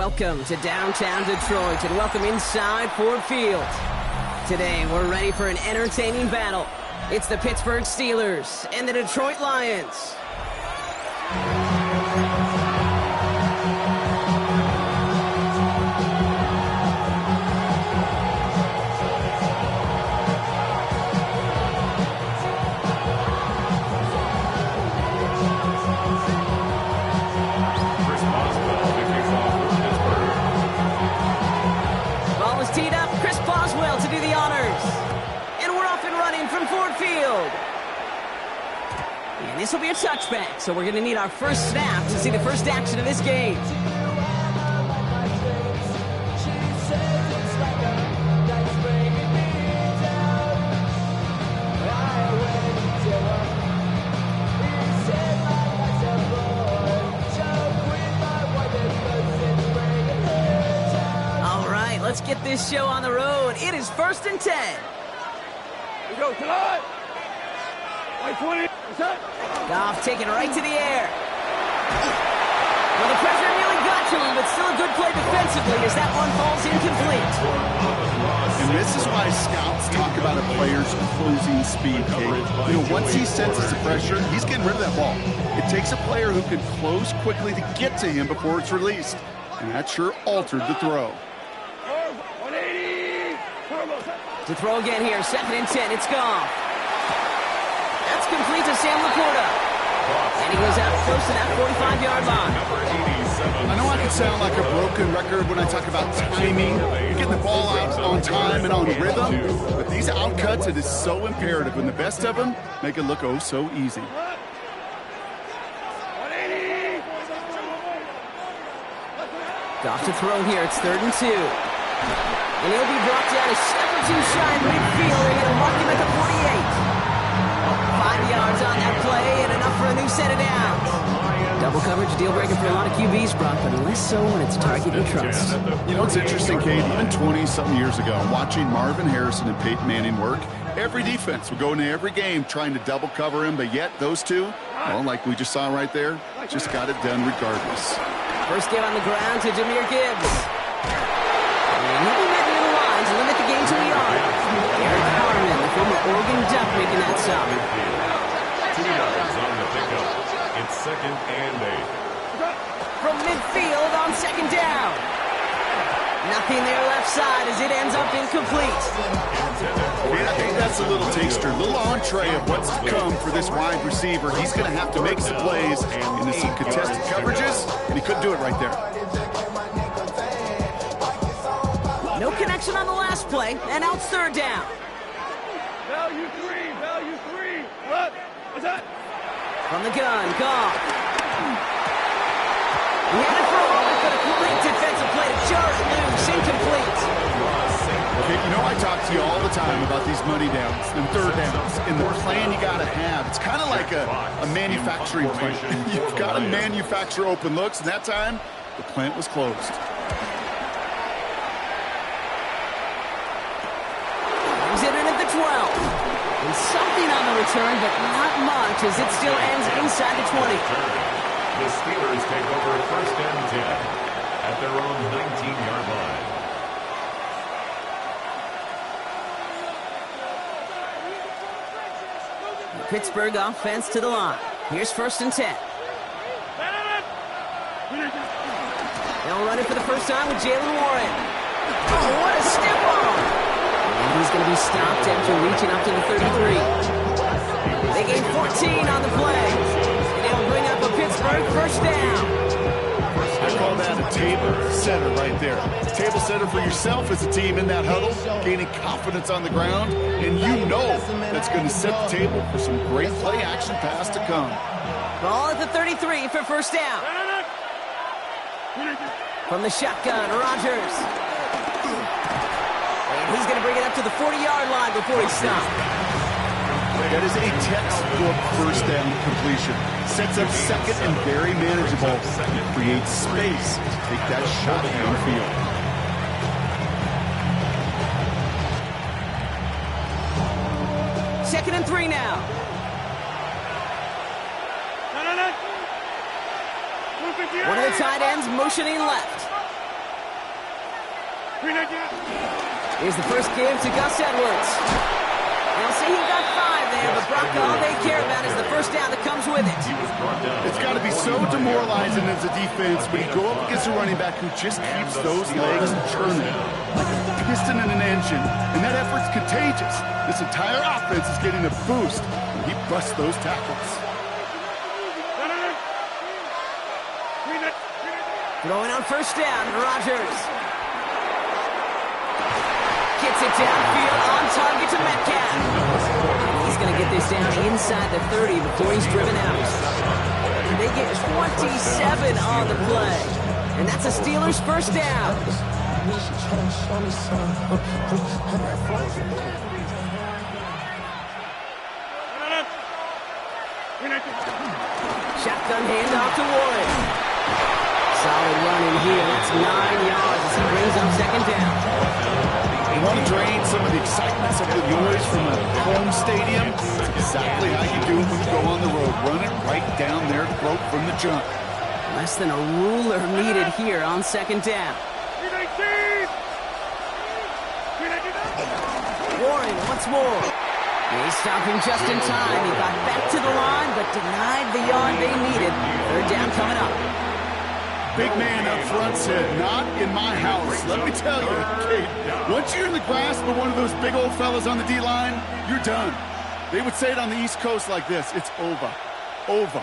Welcome to downtown Detroit and welcome inside Ford Field. Today we're ready for an entertaining battle. It's the Pittsburgh Steelers and the Detroit Lions. To do the honors. And we're off and running from Ford Field. And this will be a touchback, so we're going to need our first snap to see the first action of this game. Let's get this show on the road. It is 1st and 10. We go tonight. 20. Goff taking it right to the air. Well, the pressure nearly got to him, but still a good play defensively as that one falls incomplete. And this is why scouts talk about a player's closing speed, Kate. You know, once he senses the pressure, he's getting rid of that ball. It takes a player who can close quickly to get to him before it's released. And that sure altered the throw. To throw again here, 2nd and 10, it's Goff. That's complete to Sam Laporta. And he goes out close to that 45-yard line. I know I can sound like a broken record when I talk about timing, getting the ball out on time and on rhythm, but these outcuts, it is so imperative, and the best of them make it look oh so easy. Goff to throw here, it's 3rd and 2. And he'll be brought down a step or two shy in midfield. They're going to mark him at the 48. 5 yards on that play and enough for a new set of downs. Double coverage, deal breaker for a lot of QBs, Brock, but less so when it's target you trust. You know, it's interesting, Kate, even 20-something years ago, watching Marvin Harrison and Peyton Manning work, every defense would go into every game trying to double cover him, but yet those two, well, like we just saw right there, just got it done regardless. First get on the ground to Jahmyr Gibbs. And he'll be met near the line to limit the game to a yard. Eric Harmon, the former Oregon Duck, making that stop. 2 yards on the pickup. It's 2nd and 8. From midfield on 2nd down. Nothing there left side as it ends up incomplete. I think that's a little taster, a little entree of what's to come for this wide receiver. He's going to have to make some plays into some contested coverages, and he couldn't do it right there. No connection on the last play, and now it's 3rd down. Value 3. What? What's that? From the gun, Goff. He had it for a moment, but a great defensive play to jar it loose, incomplete. Okay, you know I talk to you all the time about these money downs and 3rd downs and the plan you got to have. It's kind of like a manufacturing plant. You've got to manufacture open looks, and that time, the plant was closed. At the 12. And something on the return, but not much as it still ends inside the 20. The Steelers take over 1st and 10 at their own 19-yard line. The Pittsburgh offense to the line. Here's 1st and 10. They'll run it for the first time with Jalen Warren. Oh, what a step on! He's going to be stopped after reaching up to the 33. They gain 14 on the play. And they'll bring up a Pittsburgh 1st down. I call that a table setter right there. Table setter for yourself as a team in that huddle, gaining confidence on the ground, and you know that's going to set the table for some great play action pass to come. Ball at the 33 for 1st down. From the shotgun, Rodgers. He's going to bring it up to the 40-yard line before he stops. That is a textbook 1st down completion. Sets up 2nd and very manageable. Creates space to take that shot downfield. 2nd and 3 now. One of the tight ends motioning left. Here's the first give to Gus Edwards. They'll say he got 5 there, but Brock, all they care about is the first down that comes with it. It's got to be so demoralizing as a defense when you go up against a running back who just keeps those legs churning like a piston in an engine, and that effort's contagious. This entire offense is getting a boost when he busts those tackles. Throwing on first down, Rodgers. Gets it downfield, on target to Metcalf. He's going to get this down inside the 30 before he's driven out. They get 27 on the play. And that's a Steelers first down. Shotgun handoff to Warren. Solid run in here. That's 9 yards as he brings up second down. You want to drain some of the excitement, some of the noise from a home stadium? It's exactly how you do it when you go on the road. Run it right down their throat from the jump. Less than a ruler needed here on second down. Warren once more. They stopped him just in time. He got back to the line, but denied the yard they needed. Third down coming up. Big man up front said, not in my house. Let me tell you, Kate, once you're in the grasp of one of those big old fellas on the D-line, you're done. They would say it on the East Coast like this, it's over. Over.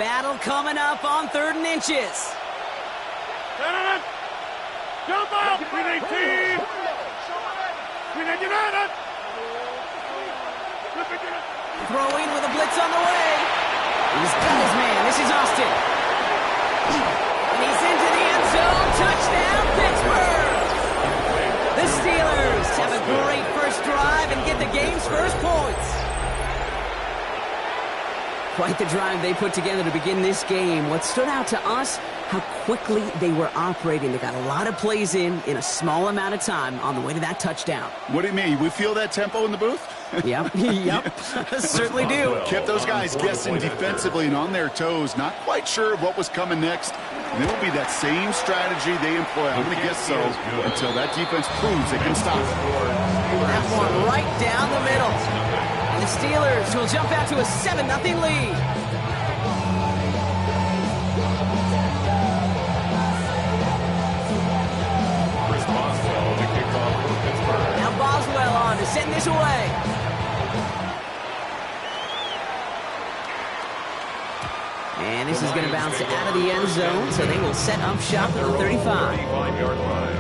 Battle coming up on 3rd and inches. Jump up! Green 18! Green United! Throwing with a blitz on the way. He's got his man. This is Austin. And he's into the end zone. Touchdown, Pittsburgh! The Steelers have a great first drive and get the game's first points. Quite the drive they put together to begin this game. What stood out to us, how quickly they were operating. They got a lot of plays in a small amount of time on the way to that touchdown. What do you mean? We feel that tempo in the booth? Yep, yep, certainly do. Kept those guys guessing defensively and on their toes, not quite sure of what was coming next. And it will be that same strategy they employ, I'm going to guess so, until that defense proves they can stop it. That one right down the middle. And the Steelers will jump out to a 7-0 lead. Now Boswell on to send this away. And this is going to bounce out of the end zone, so they will set up shop at the 35. 35-yard line.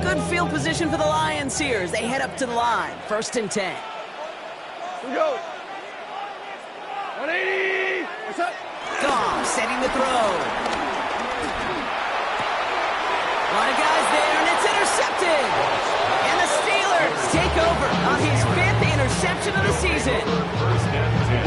Good field position for the Lions here as they head up to the line. 1st and 10. Here we go. 180. What's up? Goff setting the throw. A lot of guys there, and it's intercepted. And the Steelers take over on his 5th interception of the season.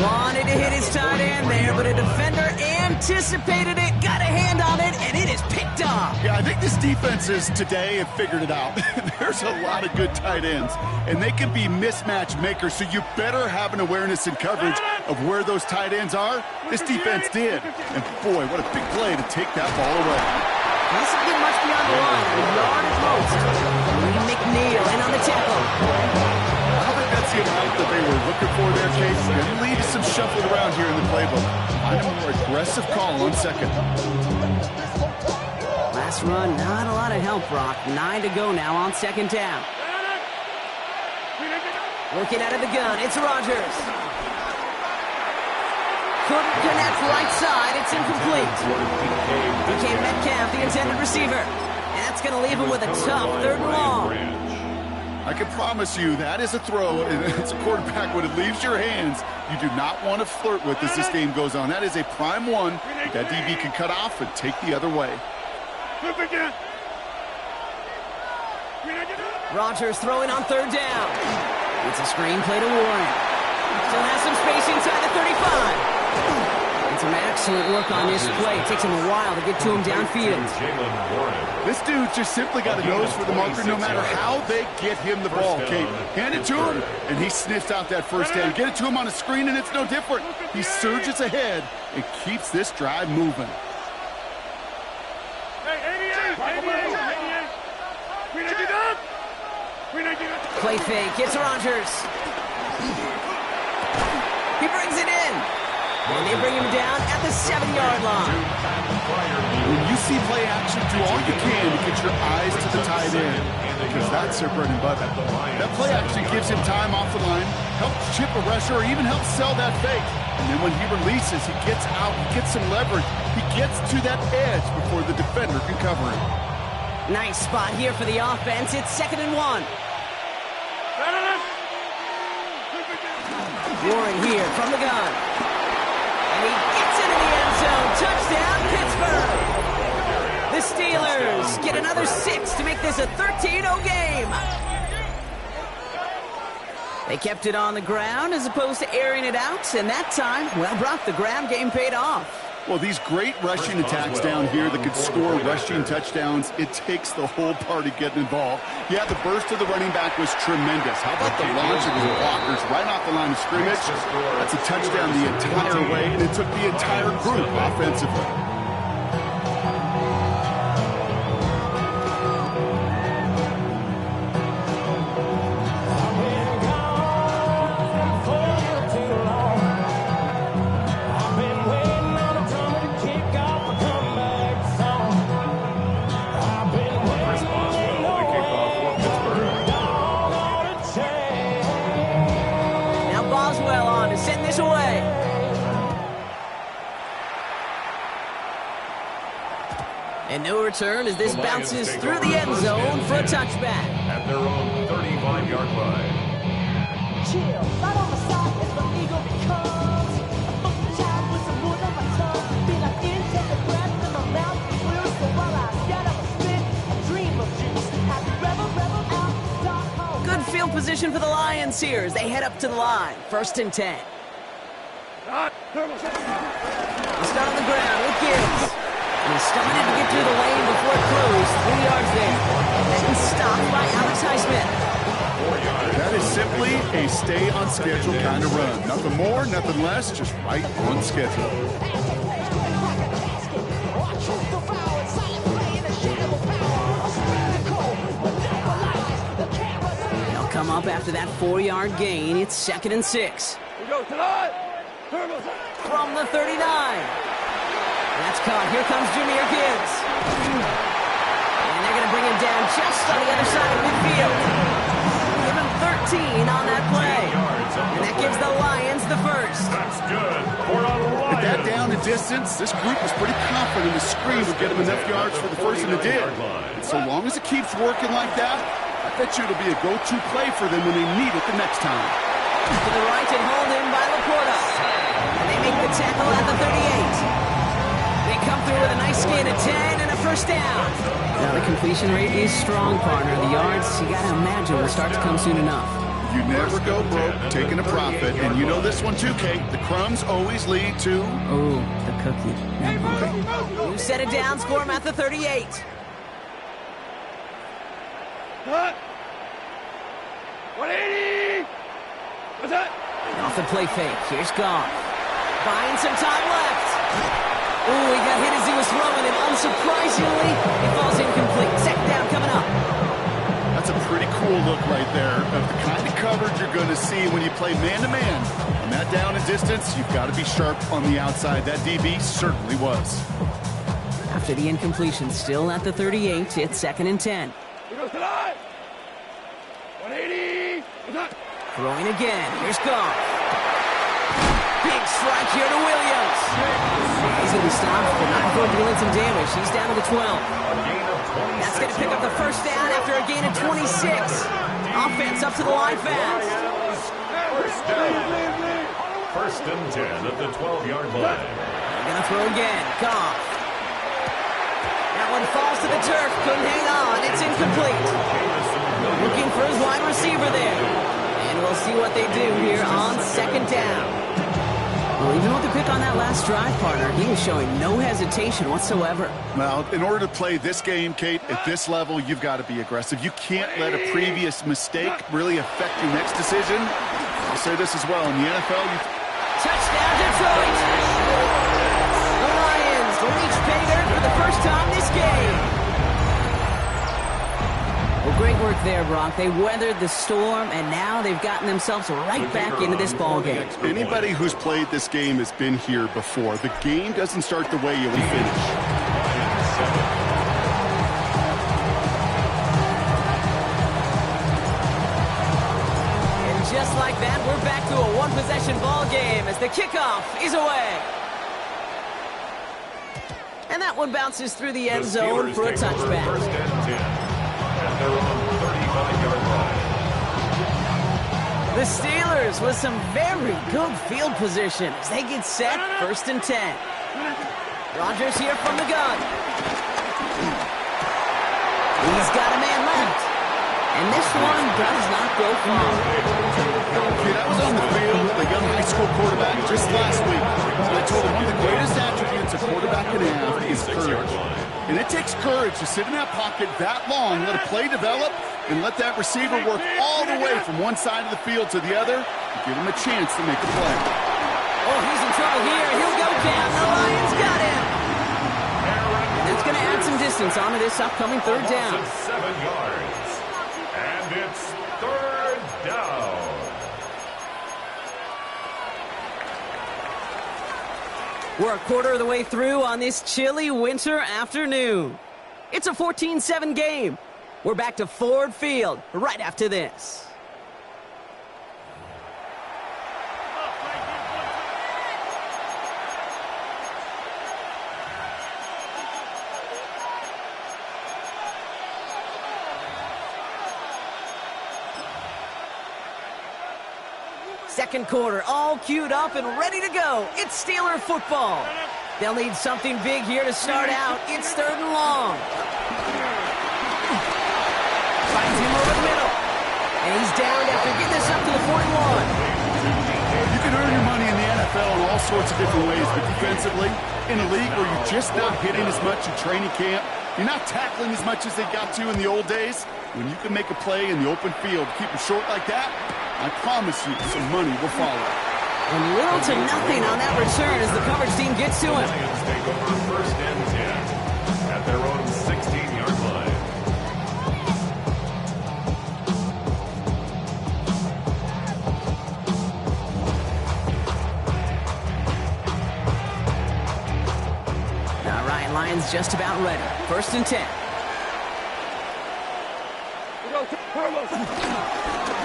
Wanted to hit his tight end there, but a defender anticipated it, got a hand on it, and it is picked off. Yeah, I think this defenses today have figured it out. There's a lot of good tight ends, and they can be mismatch makers, so you better have an awareness and coverage of where those tight ends are. This defense did. And boy, what a big play to take that ball away. He doesn't get much beyond the line, a yard at most. Lee McNeil in on the tackle. I don't think that's the amount that they were looking for there, Chase. Going to lead to some shuffling around here in the playbook. Find a more aggressive call on second. Last run, not a lot of help, Brock. 9 to go now on second down. Working out of the gun, it's Rodgers. Couldn't connect right side, it's incomplete. DK Metcalf, the intended receiver. And that's going to leave him with a tough 3rd and long. I can promise you that is a throw, and it's a quarterback when it leaves your hands, you do not want to flirt with as this game goes on. That is a prime one that DB can cut off and take the other way. Rodgers throwing on 3rd down. It's a screen play to Warren. Still has some space inside the 35. And Some excellent work on this play. It takes him a while to get to him downfield. This dude just simply got a nose for the marker no matter how they get him the ball. Okay, hand it to him, and he sniffs out that first down. Get it to him on a screen, and it's no different. He surges ahead and keeps this drive moving. Play fake. It's Rodgers. He brings it in. And they bring him down at the 7-yard line. When you see play action, do all you can to get your eyes to the tight end, because that's their bread and butter. That play action gives him time off the line, helps chip a rusher, or even helps sell that fake. And then when he releases, he gets out, he gets some leverage. He gets to that edge before the defender can cover him. Nice spot here for the offense. It's 2nd and 1. Warren here from the gun. And he gets into the end zone. Touchdown, Pittsburgh. The Steelers get another 6 to make this a 13-0 game. They kept it on the ground as opposed to airing it out. And that time, well, Brock, the ground game paid off. Well, these great rushing attacks down here that could score rushing touchdowns, it takes the whole party getting involved. Yeah, the burst of the running back was tremendous. How about the launch of his blockers right off the line of scrimmage? That's a touchdown the entire way, and it took the entire group offensively. And no return as this bounces through the end zone for a touchback. At their own 35-yard line. Chill, right on the side as the eagle becomes a fucking child with some wood on my tongue. Feel like take a breath in my mouth clear, so while I scatter a spit, a dream of juice. Happy rebel out, dark home. Good field position for the Lions here as they head up to the line. 1st and 10. They start on the ground with Gibbs. He started to get through the lane before it closed. 3 yards there. And then stopped by Alex Highsmith. That is simply a stay on schedule kind of run. Nothing more, nothing less, just right on schedule. They'll come up after that 4-yard gain. It's 2nd and 6. From the 39. That's caught. Here comes Jahmyr Gibbs. And they're going to bring him down just on the other side of midfield. Give him 13 on that play. And that gives the Lions the first. That's good. We're on the Lions. With that down and distance, this group was pretty confident the screen would get them enough yards for the first, and it did. And so long as it keeps working like that, I bet you it'll be a go-to play for them when they need it the next time. To the right and hauled in by Laporta. And they make the tackle at the 38. They come through with a nice gain of 10 and a first down. Now the completion rate is strong, partner. The yards, you got to imagine, will start to come soon enough. You never go broke taking a profit, and you know this one too, Kate. The crumbs always lead to... Oh, the cookie. You set it down, score him at the 38. Cut. 180. What's that? Off the play fake. Here's Goff. Buying some time left. Ooh, he got hit as he was throwing, and unsurprisingly, it falls incomplete. 2nd down coming up. That's a pretty cool look right there of the kind of coverage you're going to see when you play man-to-man. On that down and distance, you've got to be sharp on the outside. That DB certainly was. After the incompletion, still at the 38, it's 2nd and 10. Here goes the line. 180. What's that? Throwing again. Here's Goff. Big strike here to Williams. He's going to be stopped, but not before dealing some damage. He's down to the 12. That's going to pick up the first down after a gain of 26. Offense up to the line fast. First down. 1st and 10 at the 12-yard line. They're going to throw again. Goff. That one falls to the turf. Couldn't hang on. It's incomplete. Looking for his wide receiver there. And we'll see what they do here on 2nd down. Well, even with the pick on that last drive, partner, he was showing no hesitation whatsoever. Well, in order to play this game, Kate, at this level, you've got to be aggressive. You can't let a previous mistake really affect your next decision. I'll say this as well. In the NFL, Touchdown, Detroit! The Lions reach pay dirt for the first time this game. Well, great work there, Brock. They weathered the storm, and now they've gotten themselves right back into this ball game. Anybody who's played this game has been here before. The game doesn't start the way you finish. And just like that, we're back to a one-possession ball game as the kickoff is away. And that one bounces through the end zone for a touchback. First and 10. They're on 35-yard line. The Steelers with some very good field position as they get set, first and 10. Rodgers here from the gun. He's got a man left. And this one does not go far. Okay, that was on the field, the young high school quarterback just last week. I told him one of the greatest attributes a quarterback can have is courage. And it takes courage to sit in that pocket that long, let a play develop, and let that receiver work all the way from one side of the field to the other, and give him a chance to make a play. Oh, he's in trouble here. He'll go down. The Lions got him. And that's going to add some distance onto this upcoming third down. 7 yards. And it's third down. We're a quarter of the way through on this chilly winter afternoon. It's a 14-7 game. We're back to Ford Field right after this. Second quarter, all queued up and ready to go. It's Steeler football. They'll need something big here to start out. It's third and long. Finds him over the middle. And he's down after getting this up to the 41. You can earn your money in the NFL in all sorts of different ways, but defensively, in a league where you're just not hitting as much in training camp, you're not tackling as much as they got to in the old days, when you can make a play in the open field, keep them short like that, I promise you some money will follow. And little to nothing on that return as the coverage team gets to him. Lions take over first and 10 at their own 16-yard line. All right, Lions just about ready. First and 10.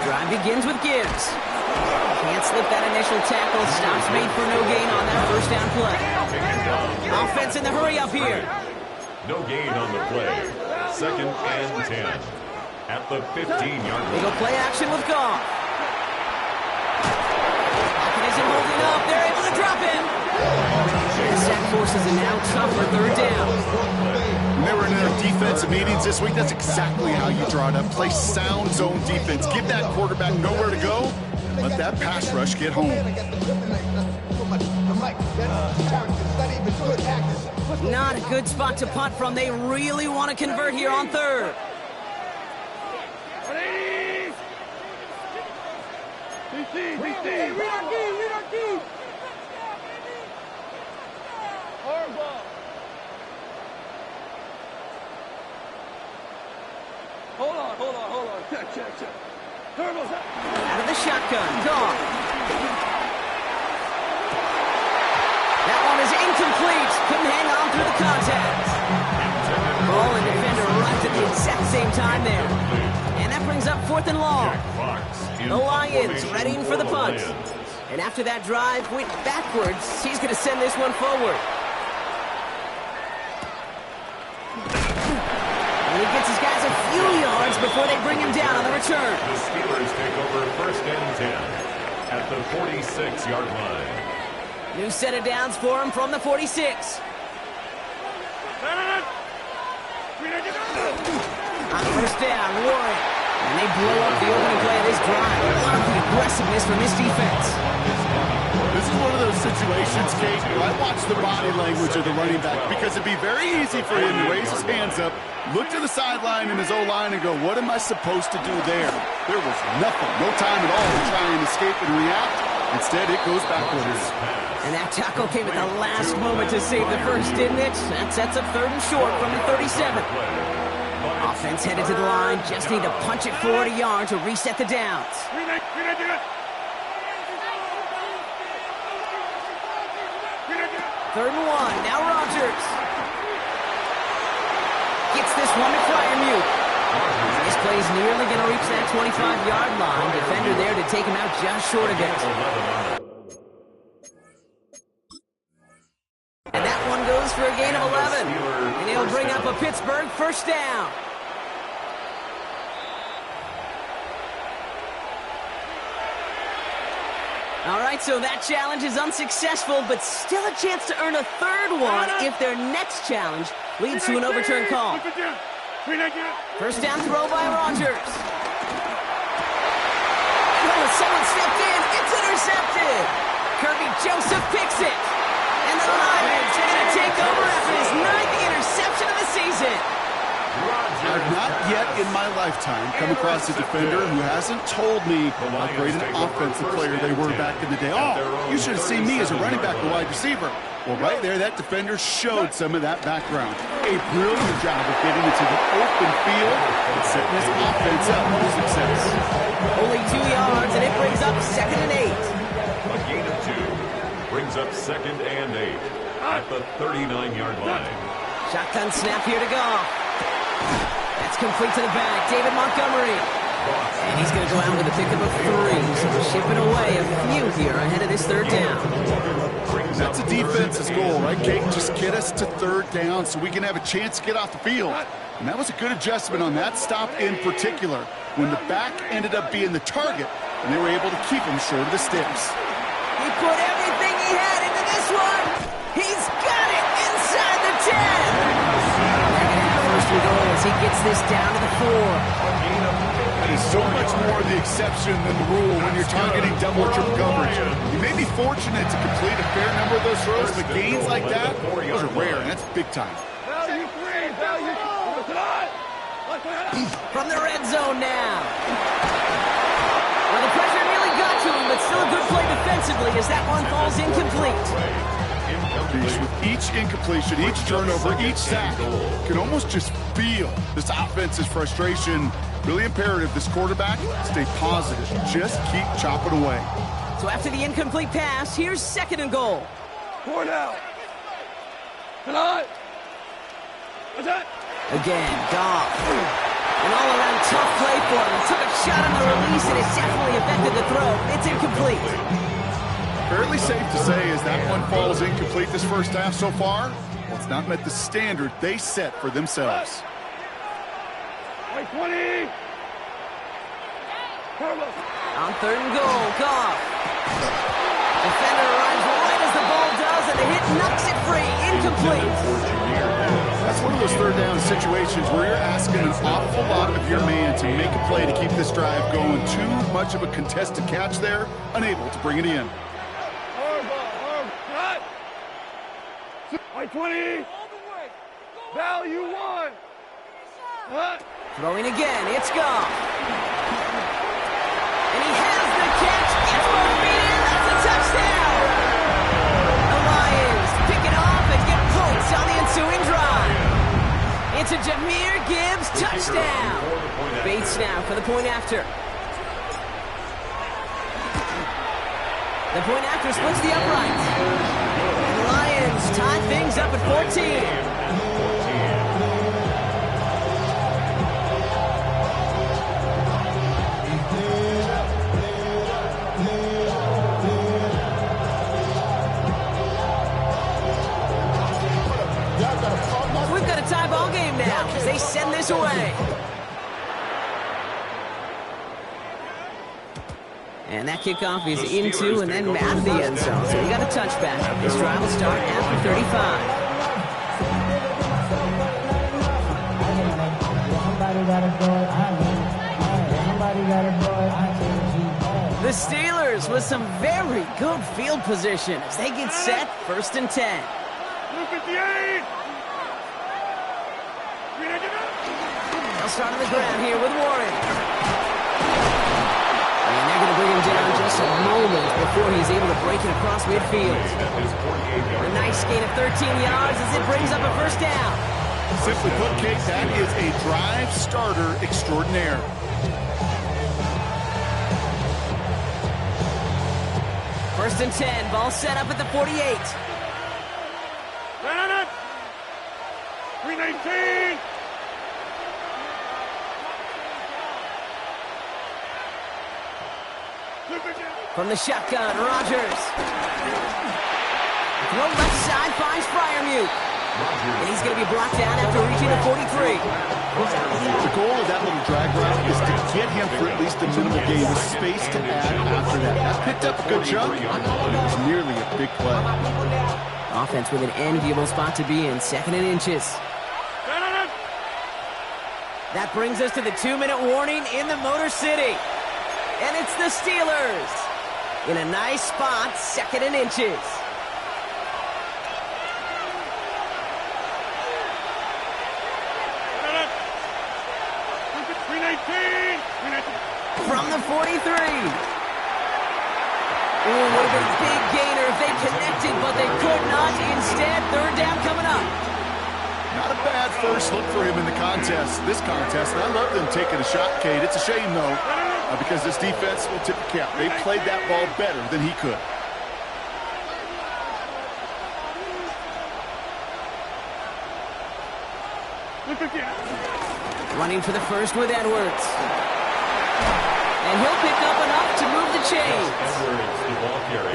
Drive begins with Gibbs. Can't slip that initial tackle. Stops made for no gain on that first down play. Offense in the hurry up here. No gain on the play. Second and 10 at the 15-yard They go line. play action with Goff. Pocket isn't holding up. They're able to drop him. The sack forces a now tougher third down. When they were in their defensive meetings this week, that's exactly how you draw it up. Play sound zone defense. Give that quarterback nowhere to go. Let that pass rush get home. Not a good spot to punt from. They really want to convert here on third. Hold on. Check. Turbo's out. Out of the shotgun. Goff. That one is incomplete. Couldn't hang on through the contact. Ball and defender right at the exact same time there. And that brings up fourth and long. The Lions readying for the punt. And after that drive went backwards, he's going to send this one forward. And he gets his guys a few yards before they bring him down on the return. The Steelers take over first and 10 at the 46-yard line. New set of downs for him from the 46. On first down, Warren. And they blow up the opening play of this drive. A lot of the aggressiveness from this defense. This This is one of those situations, Kate, where I watch the body language of the running back because it'd be very easy for him to raise his hands up, look to the sideline in his O-line and go, what am I supposed to do there? There was nothing, no time at all to try and escape and react. Instead, it goes backwards. And that tackle came at the last moment to save the first, didn't it? That sets up 3rd and short from the 37. Offense headed to the line. Just need to punch it forward a yard to reset the downs. 3rd and 1. Now Rodgers. Gets this one to Fryermuth. This play's nearly going to reach that 25-yard line. Defender there to take him out just short of it. And that one goes for a gain of 11. And it'll bring up a Pittsburgh first down. All right, so that challenge is unsuccessful, but still a chance to earn a 3rd one if their next challenge leads to an overturned call. First down throw by Rodgers. Oh, someone stepped in. It's intercepted. Kirby Joseph picks it. And the Lions are going to take over after his 9th interception of the season. I've not yet in my lifetime come across a defender who hasn't told me how great an offensive player they were back in the day. Oh, you should have seen me as a running back or wide receiver. Well, right there, that defender showed some of that background. A brilliant job of getting into the open field and setting his offense up for success. Only 2 yards, and it brings up 2nd and 8. A gain of 2 brings up 2nd and 8 at the 39-yard line. Shotgun snap here to go. That's complete to the back. David Montgomery. And he's going to go out with a pickup of 3. So chipping away a few here ahead of this 3rd down. That's a defense's goal, right, Kate? Just get us to 3rd down so we can have a chance to get off the field. And that was a good adjustment on that stop in particular, when the back ended up being the target, and they were able to keep him short of the sticks. He put everything he had into this one. He's got it inside the 10. First and goal as he gets this down to the 4. That is so much more the exception than the rule when you're targeting double or triple coverage. You may be fortunate to complete a fair number of those throws, but gains like that, those are rare, and that's big time. From the red zone now. Well, the pressure nearly got to him, but still a good play defensively as that one falls incomplete. With each incompletion, each turnover, each sack, you can almost just feel this offense's frustration. Really imperative this quarterback stay positive. Just keep chopping away. So after the incomplete pass, here's 2nd and goal. 4 down. Tonight. What's that? Again, Goff. An all-around tough play for him. Took a shot on the release, and it definitely affected the throw. It's incomplete. Fairly safe to say as that one falls incomplete this first half so far, it's not met the standard they set for themselves. 20. On 3rd and goal, Goff. Defender arrives right as the ball does, and the hit knocks it free. Incomplete. That's one of those 3rd down situations where you're asking an awful lot of your man to make a play to keep this drive going. Too much of a contested catch there, unable to bring it in. 20. Value 1. Throwing again, it's Goff. And he has the catch. Gets both feet in. That's a touchdown. The Lions pick it off and get points on the ensuing drive. It's a Jahmyr Gibbs touchdown. Bates now for the point after. The point after splits the upright. And the Lions tie things up at 14. We've got a tie ball game now as they send this away. And that kickoff is into and then out of the end zone. So we got a touchback. This drive will start after 35. The Steelers with some very good field position as they get set, 1st and 10. Blue 58. They'll start on the ground here with Warren. And they're going to bring him down just a moment before he's able to break it across midfield. A nice gain of 13 yards as it brings up a 1st down. Simply put, Kate, that is a drive starter extraordinaire. First and 10, ball set up at the 48. 319. From the shotgun, Rodgers. Throw left side finds Freiermuth. And he's going to be brought down after reaching the 43. The goal of that little drag route is to get him for at least a minimal gain with space to add after that. That picked up a good chunk, but it was nearly a big play. Offense with an enviable spot to be in, 2nd and inches. That brings us to the 2-minute warning in the Motor City. And it's the Steelers in a nice spot, 2nd and inches. From the 43. Ooh, would have been a big gainer if they connected, but they could not. Instead, 3rd down coming up. Not a bad first look for him in the this contest. And I love them taking a shot, Kate. It's a shame, though, because this defense will tip the cap. They played that ball better than he could. Running for the 1st with Edwards. And he'll pick up enough to move the chains.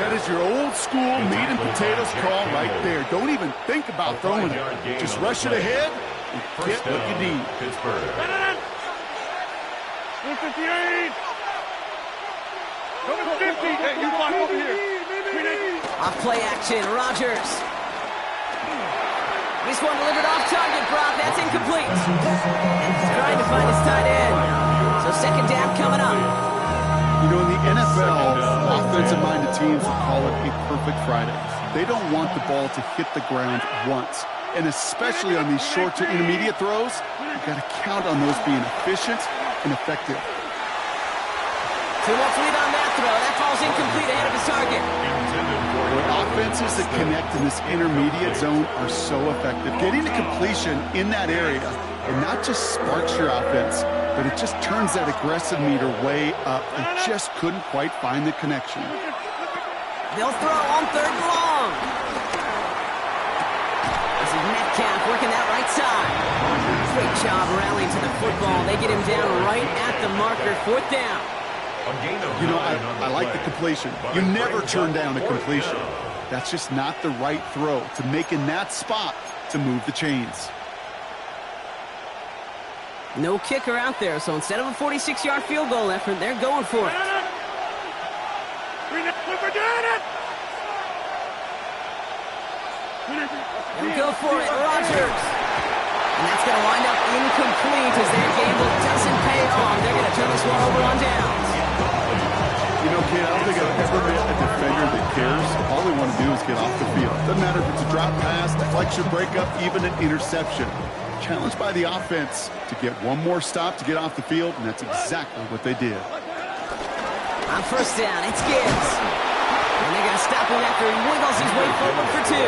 That is your old school meat and potatoes call right there. Don't even think about throwing it. Just rush it ahead and get what you need. 58. Number 50. Hey, you block over here. Off play action, Rodgers. This one delivered off target, Brock. That's incomplete. Trying to find his tight end. So 2nd down coming up. You know, in the NFL, offensive-minded teams will call it a perfect Friday. They don't want the ball to hit the ground once. And especially on these short to intermediate throws, you've got to count on those being efficient and effective. Too much lead on that throw. That falls incomplete ahead of his target. Offenses that connect in this intermediate zone are so effective. Getting to completion in that area, it not just sparks your offense, but it just turns that aggressive meter way up. They just couldn't quite find the connection. They'll throw on 3rd and long. This is Metcalf working that right side. Great job rallying to the football. They get him down right at the marker, 4th down. You know, I like the completion. You never turn down a completion. That's just not the right throw to make in that spot to move the chains. No kicker out there, so instead of a 46-yard field goal effort, they're going for it. They'll go for it, Rodgers. And that's going to wind up incomplete as their gamble doesn't pay off. They're going to turn this one over on downs. You know, kid, I don't think I've ever met a defender that cares. All they want to do is get off the field. Doesn't matter if it's a drop pass, deflection, breakup, even an interception. Challenged by the offense to get one more stop to get off the field, and that's exactly what they did. On 1st down, it's Gibbs. And they're going to stop him after he wiggles his way forward for 2.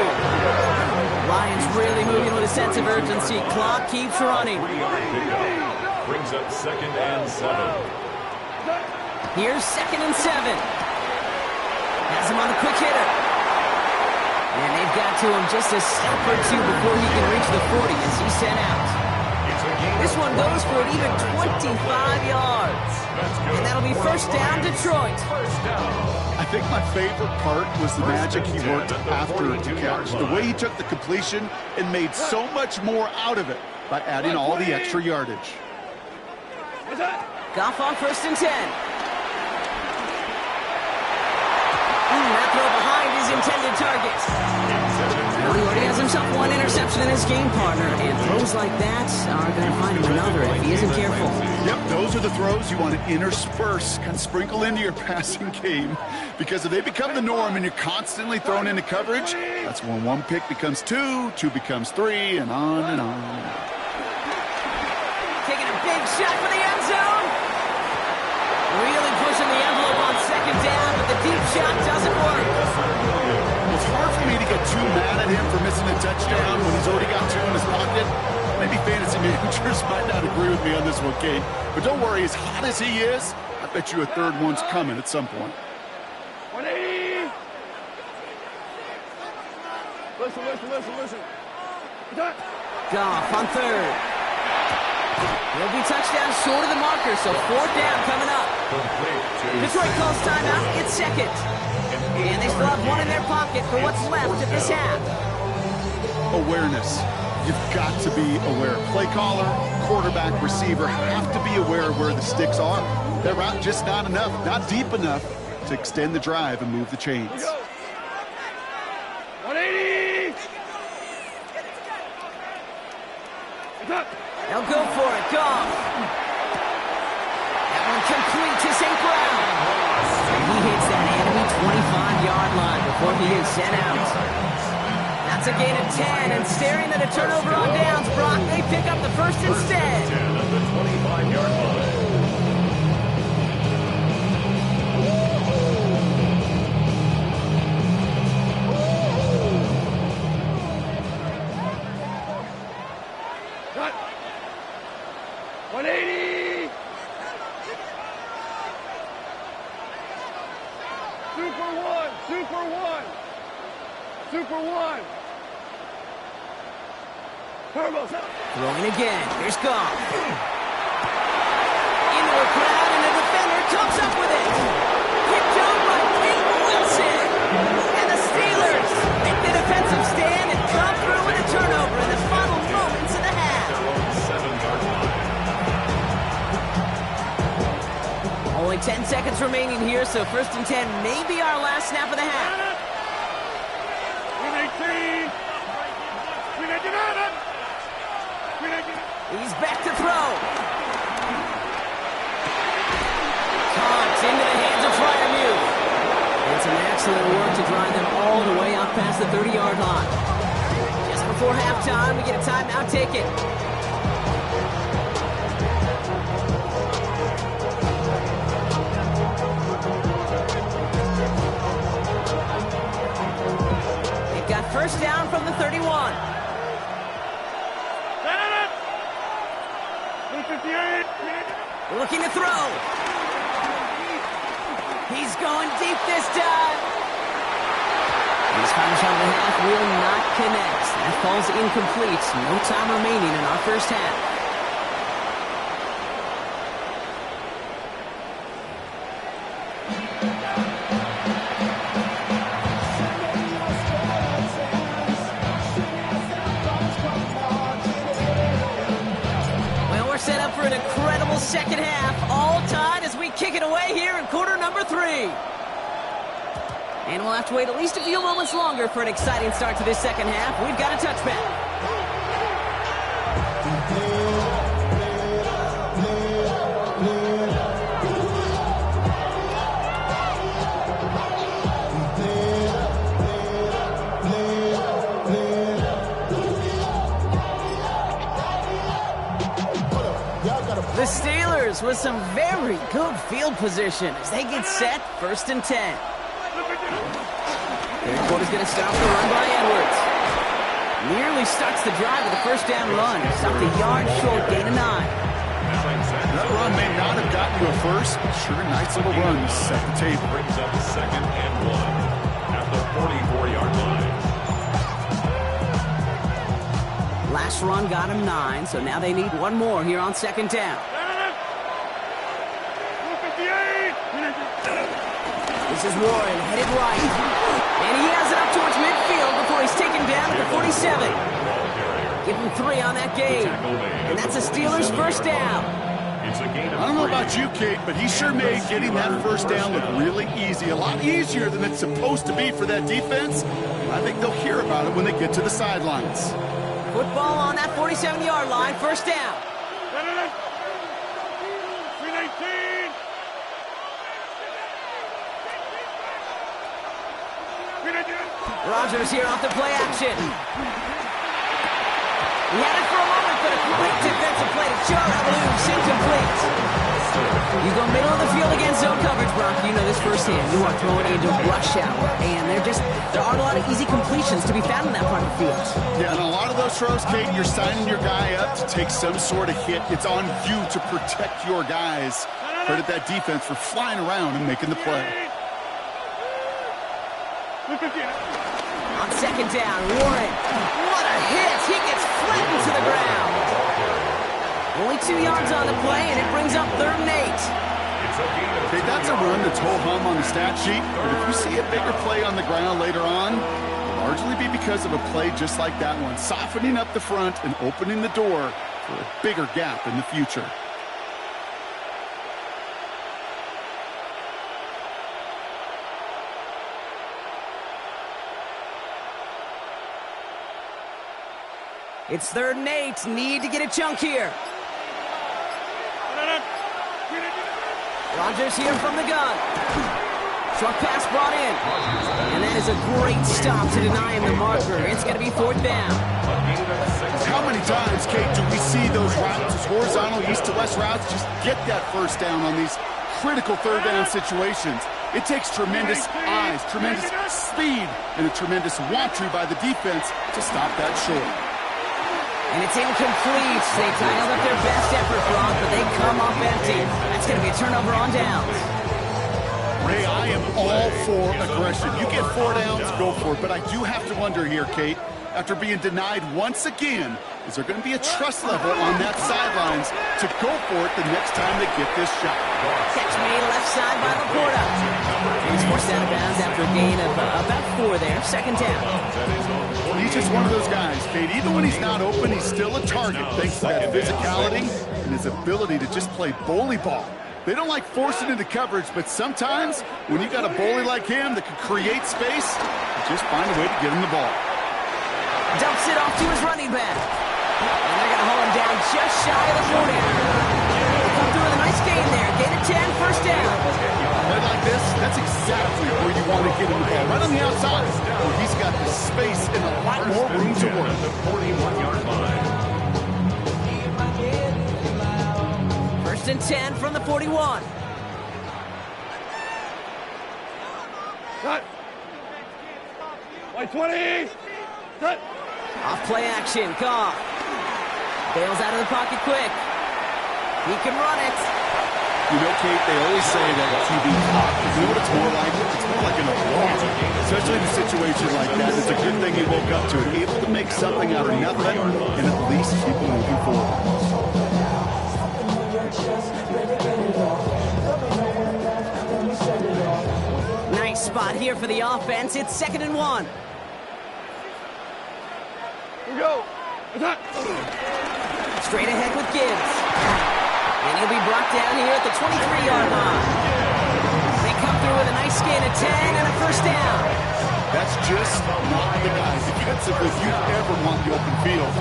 Lions really moving with a sense of urgency. Clock keeps running. Brings up 2nd and 7. Here's 2nd and 7. Has him on the quick hitter. And they've got to him just a step or 2 before he can reach the 40 as he's sent out. This one goes for an even 25 yards. And that'll be 1st down, Detroit. I think my favorite part was the magic he worked after the catch. The way he took the completion and made so much more out of it by adding all the extra yardage. Goff on 1st and 10. That throw behind his intended target. He already has him picks up one interception in his game, partner, and throws like that are going to find him another if he isn't careful. Yep, those are the throws you want to intersperse, kind of sprinkle into your passing game, because if they become the norm and you're constantly thrown into coverage, that's when one pick becomes two, two becomes three, and on and on. Taking a big shot for the end zone. Really pushing the envelope on second down, but the deep shot doesn't work. It's hard for me to get too mad at him for missing a touchdown when he's already got two in his pocket. Maybe fantasy managers might not agree with me on this one, Kate. But don't worry, as hot as he is, I bet you a third one's coming at some point. 180. Listen. Goff on third. He'll be touchdown short of the marker, so fourth down coming up. Detroit calls timeout. It's second. And they still have one in their pocket for what's left of this half. Awareness. You've got to be aware. Play caller, quarterback, receiver have to be aware of where the sticks are. That route just not enough, not deep enough to extend the drive and move the chains. 180. They'll go for it. Goff. That one complete to St. Brown. And he hits that enemy 25-yard line before he is sent out. That's a gain of 10, and staring at a turnover on downs, Brock, they pick up the first instead. 10 at the 25-yard line. Cut. 180. Super one. Turbo's up. Throwing again. Here's Goff. Into a crowd, and the defender comes up with it. Picked up by Peyton Wilson. And the Steelers make the defensive stand and come through with a turnover in the final moments of the half. 7-yard line. Only 10 seconds remaining here, so first and 10 may be our last snap of the half. 18. He's back to throw. Caught into the hands of Freiermuth. And some excellent work to drive them all the way up past the 30-yard line. Just before halftime, we get a timeout taken. They've got first down from the 31. 58. Looking to throw. He's going deep this time. His final shot of the half will not connect. That falls incomplete. No time remaining in our first half. Set up for an incredible second half, all tied as we kick it away here in quarter number 3. And we'll have to wait at least a few moments longer for an exciting start to this second half. We've got a touchback. The Steelers with some very good field position as they get set, first and 10. Third quarter's going to start the run by Edwards. Nearly starts the drive with a first down run. Stopped a yard short, gain of 9. That run may not have gotten you a first, but sure, nice little run set the table. Brings up second and 1 at the 44-yard line. Last run got him 9, so now they need one more here on second down. 58. This is Warren, headed right. And he has it up towards midfield before he's taken down at the 47. Give him 3 on that game. And that's the Steelers' first down. It's a gain of I don't know 3. about you, Kate, but he sure made getting that first down look really easy. A lot easier than it's supposed to be for that defense. I think they'll hear about it when they get to the sidelines. Football on that 47-yard line, first down. 319. Rodgers here off the play action. He had it for a moment, but a great defensive play to Charles loose, incomplete. You go middle of the field against zone coverage, Brock. You know this firsthand. You are throwing into rush hour, and there aren't a lot of easy completions to be found in that part of the field. Yeah, and a lot of those throws, Kate, you're signing your guy up to take some sort of hit. It's on you to protect your guys. Credit that defense for flying around and making the play. On second down, Warren. What a hit! He gets flattened to the ground. Only 2 yards on the play, and it brings up 3rd and 8. Okay, that's a run that's ho-hum on the stat sheet, but if you see a bigger play on the ground later on, it'll largely be because of a play just like that one, softening up the front and opening the door for a bigger gap in the future. It's 3rd and 8. Need to get a chunk here. Rodgers here from the gun. Short pass brought in. And that is a great stop to deny him the marker. It's going to be 4th down. How many times, Kate, do we see those routes, horizontal east to west routes, just get that first down on these critical 3rd down situations? It takes tremendous eyes, tremendous speed, and a tremendous want-to by the defense to stop that short. And it's incomplete. They dialed up their best effort, Brock, but they come up empty. That's going to be a turnover on downs. Ray, I am all for aggression. You get 4 downs, go for it. But I do have to wonder here, Kate, after being denied once again, is there going to be a trust level on that sidelines to go for it the next time they get this shot? Catch made left side by Laporta. He's forced out of bounds after a gain of about 4 there. 2nd down. He's just one of those guys, Kate. Even when he's not open, he's still a target thanks to that physicality and his ability to just play bully ball. They don't like forcing into coverage, but sometimes when you got a bully like him that can create space, you just find a way to get him the ball. Dumps it off to his running back. And they're going to hold him down just shy of the 40. They come through with a nice gain there. Gain of 10, first down. Play like this, that's exactly where you want to get him the ball. Right on the outside, where he's got the space and a lot more room to work. The 41-yard line. 1st and 10 from the 41. Cut. White 20. Cut. Off play action, Goff. Bails out of the pocket quick. He can run it. You know, Kate, they always say that QB talk. You know what it's more like? It's more like an applause. Especially in a situation like that. It's a good thing he woke up to it. Able to make something out of nothing and at least keep moving forward. Nice spot here for the offense. It's 2nd and 1. Here we go. Attack. Straight ahead with Gibbs. And he'll be brought down here at the 23-yard line. They come through with a nice gain of 10 and a first down. That's just not the guy defensively you'd ever want the open field.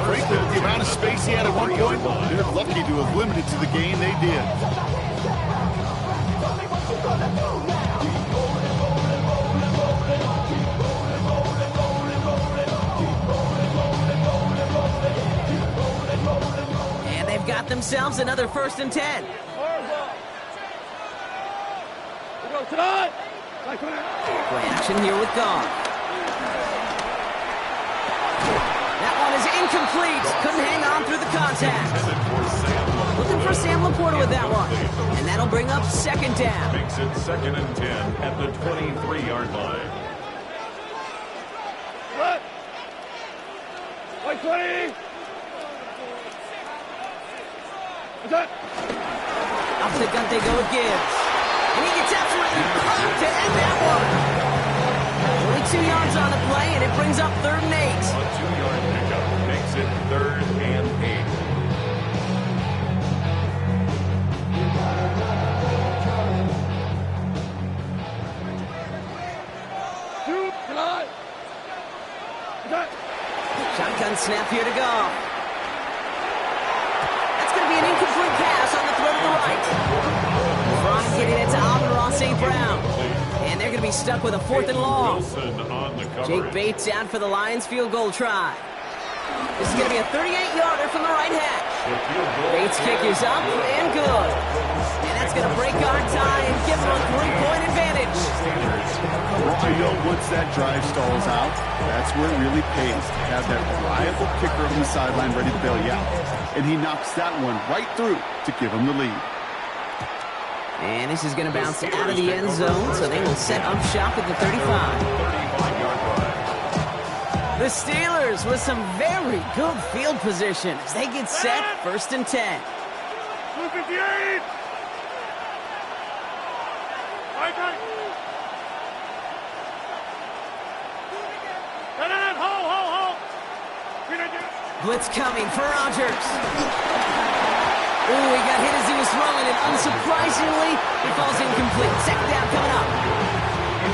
Frankly, with the amount of space he had at one point, they're lucky to have limited to the gain they did. Got themselves another 1st and 10. We go tonight. Play action here with Goff. That one is incomplete. Couldn't hang on through the contact. Looking for Sam Laporta with that one. And that'll bring up 2nd down. Makes it 2nd and 10 at the 23-yard line. Cut. White 20. Attack. Off the gun they go with Gibbs. And he gets absolutely popped to end that one. Only 2 yards on the play, and it brings up 3rd and 8. A 2-yard pickup makes it 3rd and 8. Attack. Shotgun snap here to go. That's going to be an incomplete pass on the throw to the right. Brown getting it to Amon-Ra St. Brown. And they're going to be stuck with a 4th and long. Wilson on the coverage. Jake Bates out for the Lions field goal try. This is going to be a 38-yarder from the right hash. Bates' kick is up and good. And that's going to break our tie and give them a 3-point advantage. Well, I know once that drive stalls out, that's where it really pays to have that reliable kicker on the sideline ready to bail you out. And he knocks that one right through to give him the lead. And this is going to bounce out of the end zone, so they will set up shop at the 35. The Steelers with some very good field position as they get set 1st and 10. 258. Right. Hold. Blitz coming for Rodgers. Ooh, he got hit as he was throwing, and unsurprisingly, he falls incomplete. 2nd down coming up.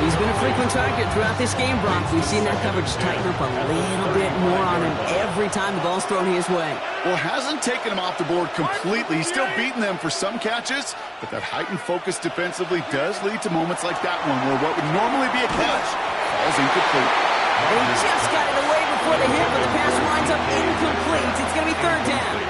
He's been a frequent target throughout this game, Bronx. We've seen that coverage tighten up a little bit more on him every time the ball's thrown his way. Well, hasn't taken him off the board completely. He's still beating them for some catches, but that heightened focus defensively does lead to moments like that one where what would normally be a catch falls incomplete. They just got it away before the hit, but the pass winds up incomplete. It's going to be 3rd down.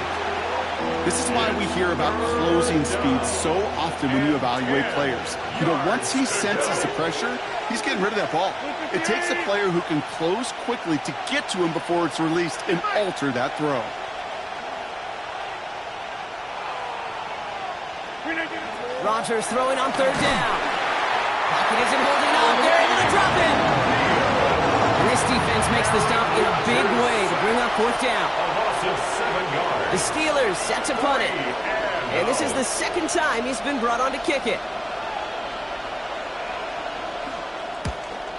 This is why we hear about closing speed so often when you evaluate players. You know, once he senses the pressure, he's getting rid of that ball. It takes a player who can close quickly to get to him before it's released and alter that throw. Rodgers throwing on 3rd down. Pocket isn't holding up. They're able to drop him. And this defense makes the stop in a big way to bring up 4th down. The Steelers set to punt it. And this is the 2nd time he's been brought on to kick it.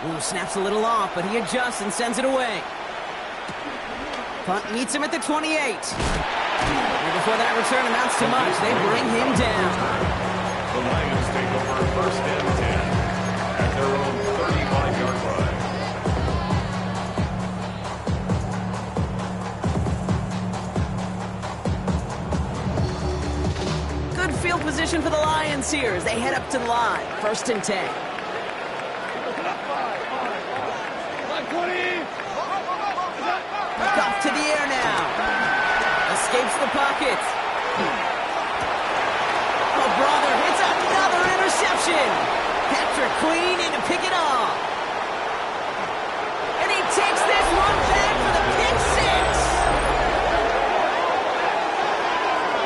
Ooh, snaps a little off, but he adjusts and sends it away. Punt meets him at the 28. And before that return amounts to much, they bring him down. The Lions take over 1st and 10 at their own 35-yard line. Good field position for the Lions here as they head up to the line. 1st and 10. Off to the air now. Escapes the pocket. Oh, brother, it's another interception. Patrick Queen in to pick it off. And he takes this one back for the pick 6.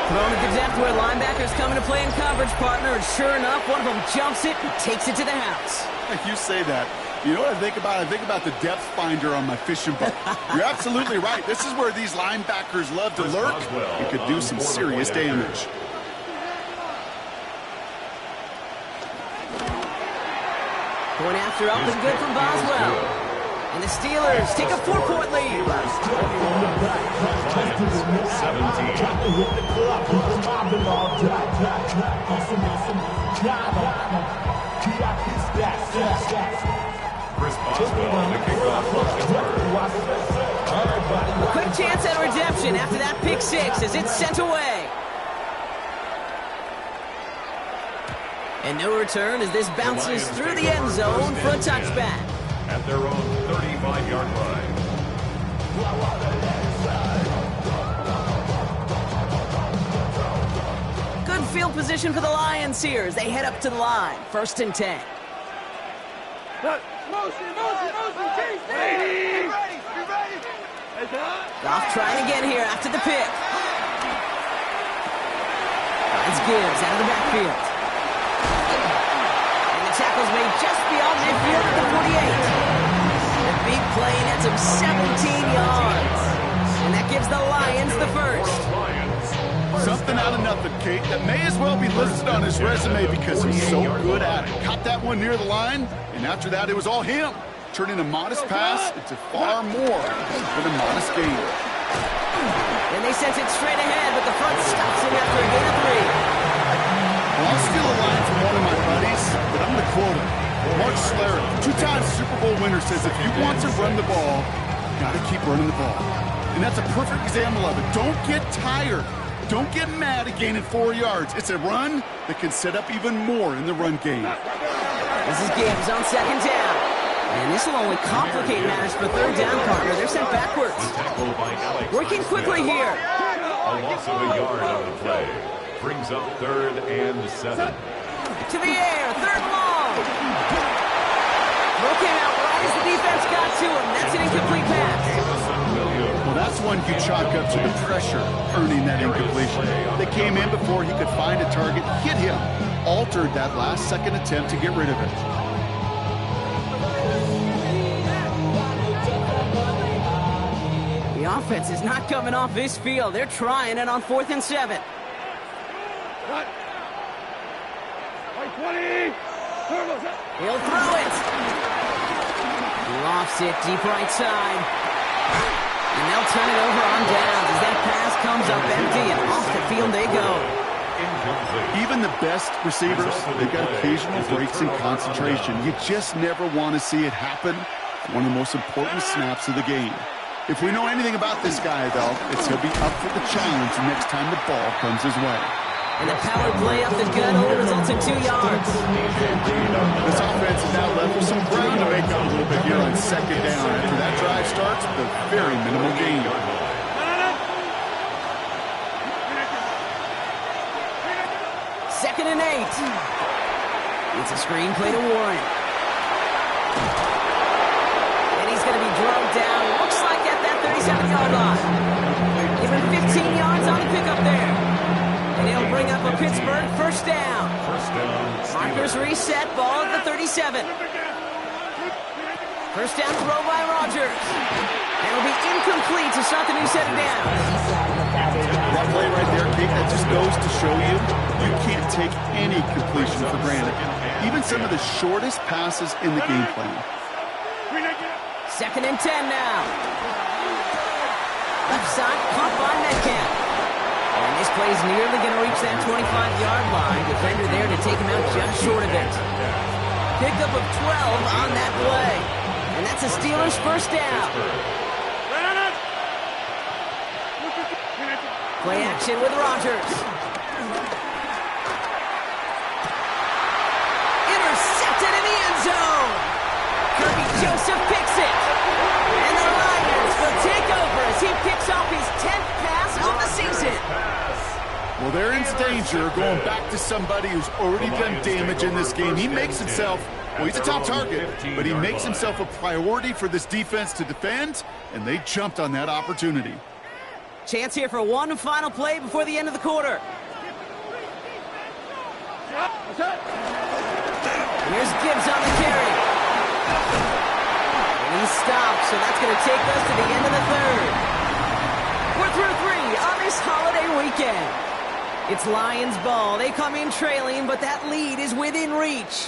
Thrown at the depth where linebackers come into play in coverage, partner, and sure enough, one of them jumps it and takes it to the house. You say that. You know what I think about? I think about the depth finder on my fishing boat. You're absolutely right. This is where these linebackers love to lurk. It could do some serious damage. Going after up and good from Boswell. And the Steelers take a 4-point lead. Chris Boswell to kick off 1st and 3rd. A quick chance at redemption after that pick 6 as it's sent away. And no return as this bounces through the end zone for a touchback. At their own 35-yard line. Good field position for the Lions here as they head up to the line. 1st and 10. Goff trying again here after the pick. Finds Gibbs out of the backfield. And the tackle's made just beyond midfield at the 48. The big play nets him 17 yards. And that gives the Lions the first. Something out of nothing, Kate, that may as well be listed on his resume because he's so good at it. Caught that one near the line, and after that, it was all him. Turning a modest pass into far more than a modest gain. And they sent it straight ahead, but the front stops him after a gain of 3. Well, I'll steal a line from one of my buddies, but I'm going to quote him. Mark Schlereth, 2-time Super Bowl winner, says if you want to run the ball, Got to keep running the ball. And that's a perfect example of it. Don't get tired. Don't get mad at gaining 4 yards. It's a run that can set up even more in the run game. This is Gibbs on second down. And this will only complicate matters for third down, partner. They're sent backwards. Working quickly here. A loss of a yard on the play. Brings up 3rd and 7. To the air, 3rd and long. Throw came out right as the defense got to him. That's an incomplete pass. Well, that's one you chalk up to the pressure earning that incompletion. They came in before he could find a target, hit him, altered that last-second attempt to get rid of it. The offense is not coming off this field. They're trying it on 4th and 7. He'll throw it. Lofts it deep right side. And they'll turn it over on downs as that pass comes up empty and off the field they go. Even the best receivers, they've got occasional breaks in concentration. You just never want to see it happen. One of the most important snaps of the game. If we know anything about this guy, though, it's he'll be up for the challenge next time the ball comes his way. And the power play up the gut only results in 2 yards. This offense is now left with some ground to make up a little bit here on second down. After that drive starts with a very minimal gain. 2nd and 8. It's a screen play to Warren. And he's going to be drugged down. Looks like at that 37-yard line. Give him 15 yards on the pickup there. And he'll bring up a Pittsburgh first down. Markers reset, ball at the 37. First down throw by Rodgers. And it'll be incomplete to start the new set of downs. That play right there, Kate, that just goes to show you can't take any completion for granted. Even some of the shortest passes in the game plan. 2nd and 10 now. Left side, caught by Metcalf. And this play is nearly going to reach that 25-yard line. Defender there to take him out just short of it. Pickup of 12 on that play. And that's a Steelers first down. Play action with Rodgers. Intercepted in the end zone. Kirby Joseph picks it. And the Lions will take over as he picks off his 10th pass of the season. Well, they're in danger going back to somebody who's already done damage in this game. He makes himself, well, he's a top target, but he makes himself a priority for this defense to defend, and they jumped on that opportunity. Chance here for one final play before the end of the quarter. Here's Gibbs on the carry. And he stops, so that's going to take us to the end of the 3rd. We're through 3 on this holiday weekend. It's Lions ball. They come in trailing, but that lead is within reach.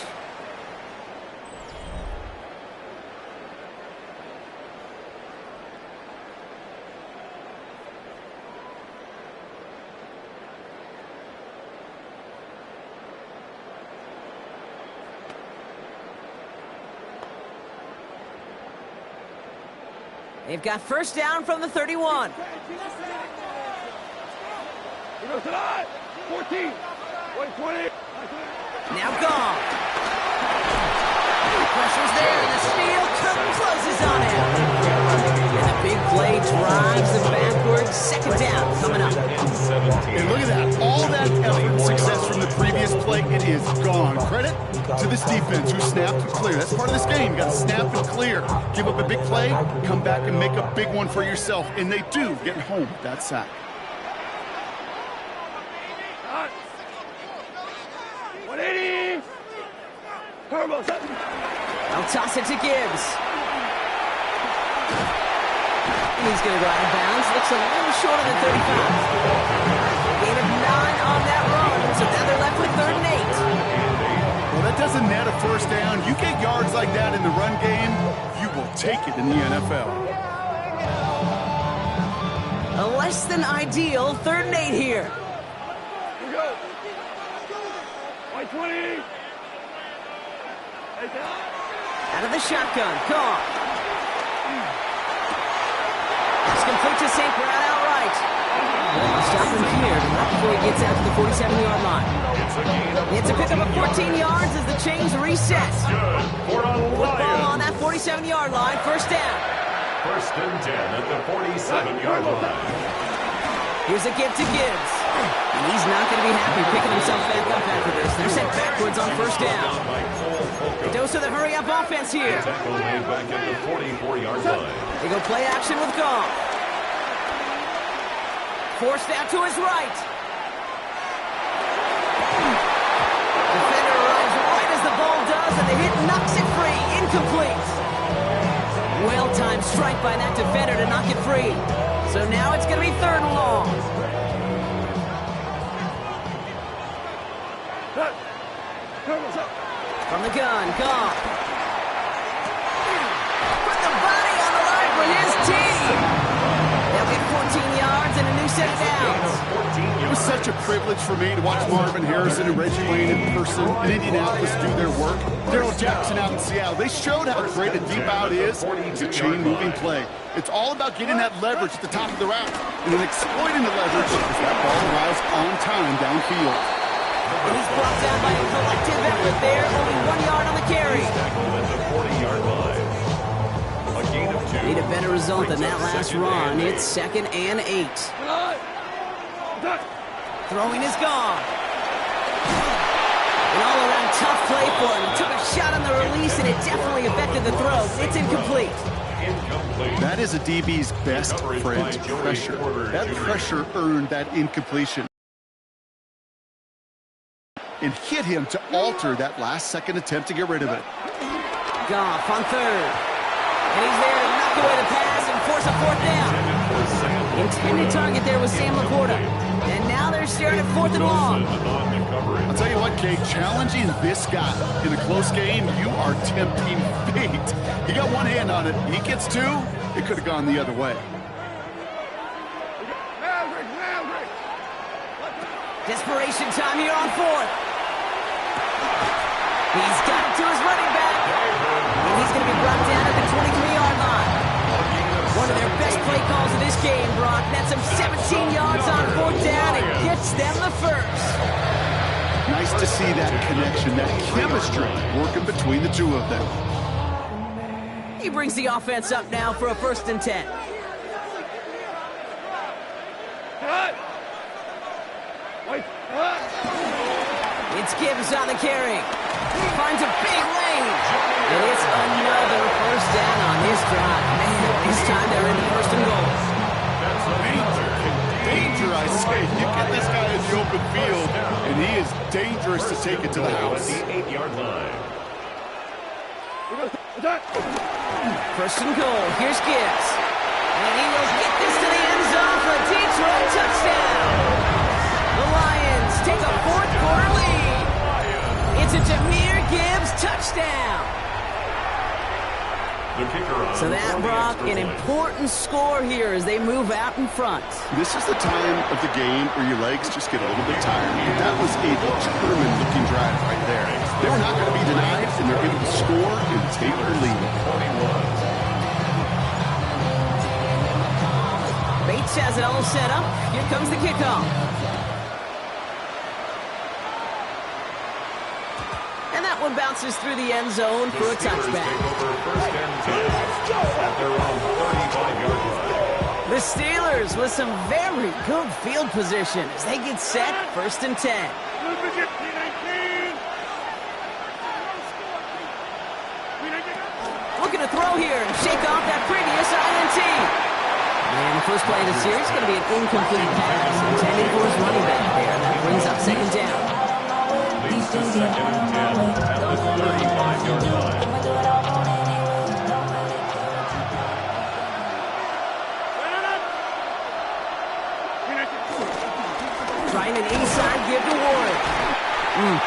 They've got first down from the 31. 14. 120. Now gone. Pressure's there, and the steel curtain closes on him. And the big play drives them backwards. Second down coming up. And look at that. All that effort and success from the previous play, it is gone. Credit to this defense who snapped and clear. That's part of this game. You got to snap and clear. Give up a big play, come back and make a big one for yourself. And they do get home with that sack. I'll toss it to Gibbs. And he's going to go out of bounds. Looks a little short of the 35. Gain of 9 on that run, so now they're left with 3rd and 8. Well, that doesn't net a first down. You get yards like that in the run game, you will take it in the NFL. A less than ideal 3rd and 8 here. Here we go. 120. Out of the shotgun, caught. complete to St. Brown outright. Well, stop him here, but not before he gets out to the 47-yard line. It's a pickup of 14 yards as the chains reset. Football on that 47-yard line, first down. First and 10 at the 47-yard line. Here's a give to Gibbs. And he's not going to be happy picking himself back up after this. They're sent backwards on first down. A dose of the hurry-up offense here. Tackle made back at the 44-yard line. They go play action with Goff. Forced out to his right. Defender arrives right as the ball does, and the hit knocks it free. Incomplete. Well-timed strike by that defender to knock it free. So now it's going to be third and long. From the gun, Goff. Put the body on the line for his team. They'll get 14 yards and a new set of downs. It was such a privilege for me to watch Marvin Harrison and Reggie Wayne in person in Indianapolis do their work. Daryl Jackson out in Seattle. They showed how great a deep out is. It's a chain-moving play. It's all about getting that leverage at the top of the route and then exploiting the leverage as that ball arrives on time downfield. And he's brought down by a collective effort there. Only 1 yard on the carry. Tackle at the 40-yard line. A gain of 2. Need a better result than that last run. It's 2nd and 8. Throwing is gone. An all-around tough play for him. He took a shot on the release, and it definitely affected the throw. It's incomplete. That is a DB's best friend, pressure. That pressure earned that incompletion and hit him to alter that last-second attempt to get rid of it. Goff on third. And he's there to knock away the pass and force a fourth down. Intended target there was Sam Laporta. And now they're staring at 4th and long. I'll tell you what, Kate, challenging this guy in a close game, you are tempting fate. He got one hand on it. He gets 2, it could have gone the other way. Desperation time here on 4th. He's got it to his running back. And he's going to be brought down at the 23-yard line. One of their best play calls of this game, Brock. That's him 17 yards on 4th down and gets them the first. Nice to see that connection, that chemistry working between the two of them. He brings the offense up now for a 1st and 10. It's Gibbs on the carry. Finds a big lane. And it's another first down on this drive. Man, this time they're in the 1st and goal. Danger, I say. You get this guy in the open field, and he is dangerous to take it to the house. The 8-yard line. 1st and goal. Here's Gibbs. And he will get this to the end zone for a Detroit touchdown. The Lions take a 4th quarter lead. It's a Jahmyr Gibbs touchdown. The kicker on So that, Brock, an important score here as they move out in front. This is the time of the game where your legs just get a little bit tired. That was a determined-looking drive right there. They're not going to be denied, and they're able to score and take the lead. Bates has it all set up. Here comes the kickoff. And that one bounces through the end zone for a touchback. The Steelers with some very good field position as they get set, 1st and 10. Looking to throw here and shake off that previous INT. And the first play of the series is going to be an incomplete pass intended for his running back there. That brings up 2nd down. Leads to 2nd and 10 at the 35-yard line. Trying an inside give to Ward.